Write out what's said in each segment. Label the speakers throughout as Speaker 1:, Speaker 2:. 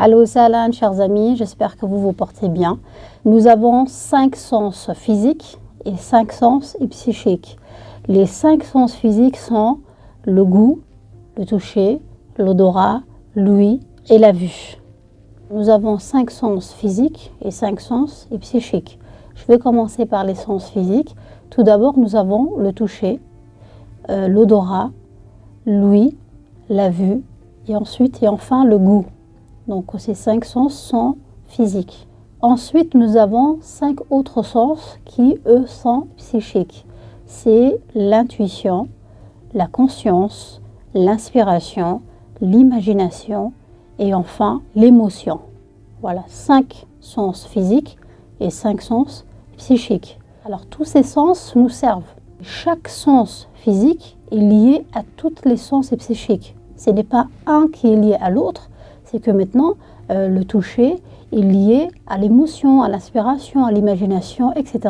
Speaker 1: Allô Salam, chers amis, j'espère que vous vous portez bien. Nous avons 5 sens physiques et 5 sens psychiques. Les 5 sens physiques sont le goût, le toucher, l'odorat, l'ouïe et la vue. Nous avons 5 sens physiques et 5 sens psychiques. Je vais commencer par les sens physiques. Tout d'abord, nous avons le toucher, l'odorat, l'ouïe, la vue et enfin le goût. Donc ces 5 sens sont physiques. Ensuite, nous avons 5 autres sens qui, eux, sont psychiques. C'est l'intuition, la conscience, l'inspiration, l'imagination et enfin l'émotion. Voilà, 5 sens physiques et 5 sens psychiques. Alors tous ces sens nous servent. Chaque sens physique est lié à tous les sens psychiques. Ce n'est pas un qui est lié à l'autre. C'est que maintenant, le toucher est lié à l'émotion, à l'inspiration, à l'imagination, etc.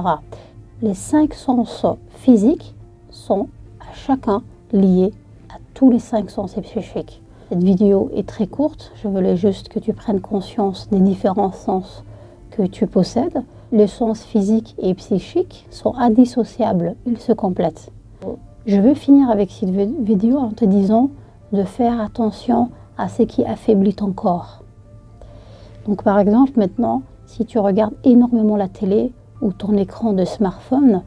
Speaker 1: Les 5 sens physiques sont à chacun liés à tous les 5 sens psychiques. Cette vidéo est très courte, je voulais juste que tu prennes conscience des différents sens que tu possèdes. Les sens physiques et psychiques sont indissociables, ils se complètent. Je veux finir avec cette vidéo en te disant de faire attention à ce qui affaiblit ton corps. Donc par exemple maintenant, si tu regardes énormément la télé ou ton écran de smartphone,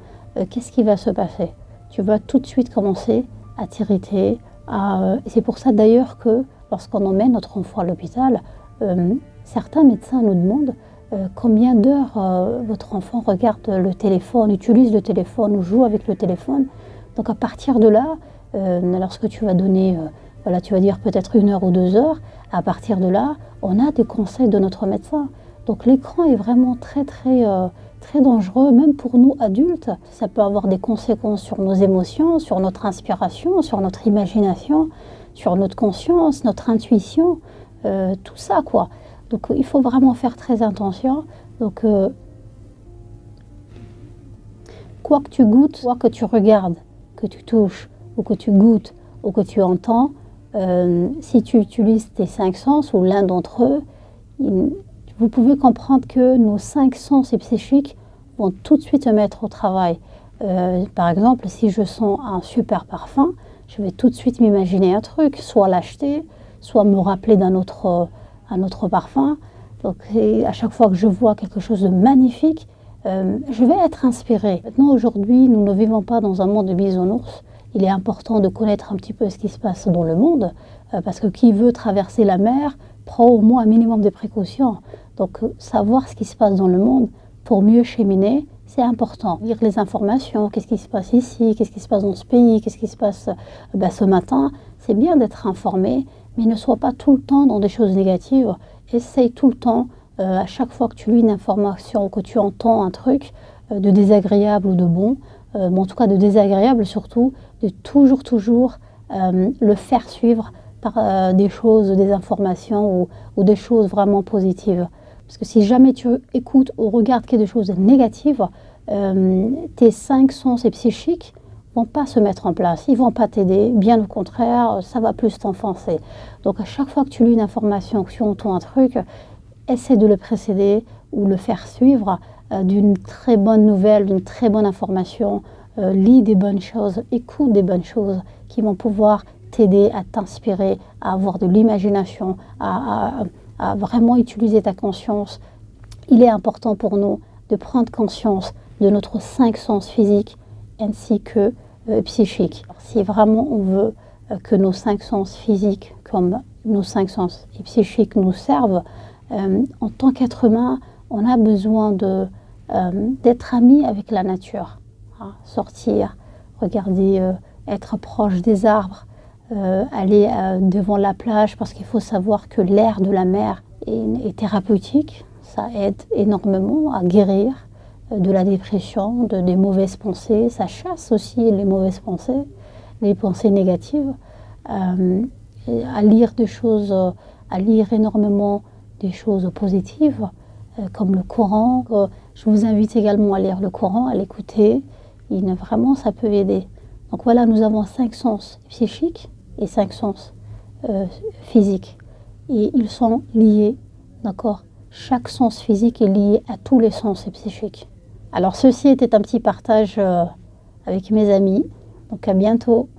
Speaker 1: qu'est-ce qui va se passer? Tu vas tout de suite commencer à t'irriter. C'est pour ça d'ailleurs que lorsqu'on emmène notre enfant à l'hôpital, certains médecins nous demandent combien d'heures votre enfant regarde le téléphone, utilise le téléphone ou joue avec le téléphone. Donc à partir de là, lorsque tu vas donner voilà, tu vas dire peut-être 1 heure ou 2 heures. À partir de là, on a des conseils de notre médecin. Donc l'écran est vraiment très dangereux, même pour nous adultes. Ça peut avoir des conséquences sur nos émotions, sur notre inspiration, sur notre imagination, sur notre conscience, notre intuition, tout ça quoi. Donc il faut vraiment faire très attention. Donc quoi que tu goûtes, quoi que tu regardes, que tu touches ou que tu goûtes ou que tu entends, si tu utilises tes 5 sens ou l'un d'entre eux, vous pouvez comprendre que nos 5 sens psychiques vont tout de suite se mettre au travail. Par exemple, si je sens un super parfum, je vais tout de suite m'imaginer un truc, soit l'acheter, soit me rappeler un autre parfum. Donc à chaque fois que je vois quelque chose de magnifique, je vais être inspirée. Maintenant, aujourd'hui, nous ne vivons pas dans un monde de bisounours. Il est important de connaître un petit peu ce qui se passe dans le monde, parce que qui veut traverser la mer prend au moins un minimum de précautions. Donc savoir ce qui se passe dans le monde pour mieux cheminer, c'est important. Lire les informations, qu'est-ce qui se passe ici, qu'est-ce qui se passe dans ce pays, qu'est-ce qui se passe ce matin. C'est bien d'être informé, mais ne sois pas tout le temps dans des choses négatives. Essaye tout le temps, à chaque fois que tu lis une information ou que tu entends un truc de désagréable ou de bon, mais en tout cas de désagréable surtout, de toujours le faire suivre par des choses, des informations ou des choses vraiment positives. Parce que si jamais tu écoutes ou regardes quelque chose de négatif, tes 5 sens psychiques vont pas se mettre en place, ils vont pas t'aider, bien au contraire, ça va plus t'enfoncer. Donc à chaque fois que tu lis une information, que tu entends un truc, essaie de le précéder ou le faire suivre d'une très bonne nouvelle, d'une très bonne information. Lis des bonnes choses, écoute des bonnes choses qui vont pouvoir t'aider à t'inspirer, à avoir de l'imagination, à vraiment utiliser ta conscience. Il est important pour nous de prendre conscience de notre 5 sens physiques ainsi que psychiques. Si vraiment on veut que nos 5 sens physiques comme nos 5 sens psychiques nous servent, en tant qu'être humain, on a besoin d'être amis avec la nature. Sortir, regarder, être proche des arbres, aller devant la plage parce qu'il faut savoir que l'air de la mer est thérapeutique. Ça aide énormément à guérir de la dépression, des mauvaises pensées. Ça chasse aussi les mauvaises pensées, les pensées négatives. À lire des choses, à lire énormément des choses positives comme le Coran. Je vous invite également à lire le Coran, à l'écouter. Vraiment, ça peut aider. Donc voilà, nous avons 5 sens psychiques et 5 sens physiques. Et ils sont liés d'accord? Chaque sens physique est lié à tous les sens psychiques. Alors ceci était un petit partage avec mes amis. Donc à bientôt.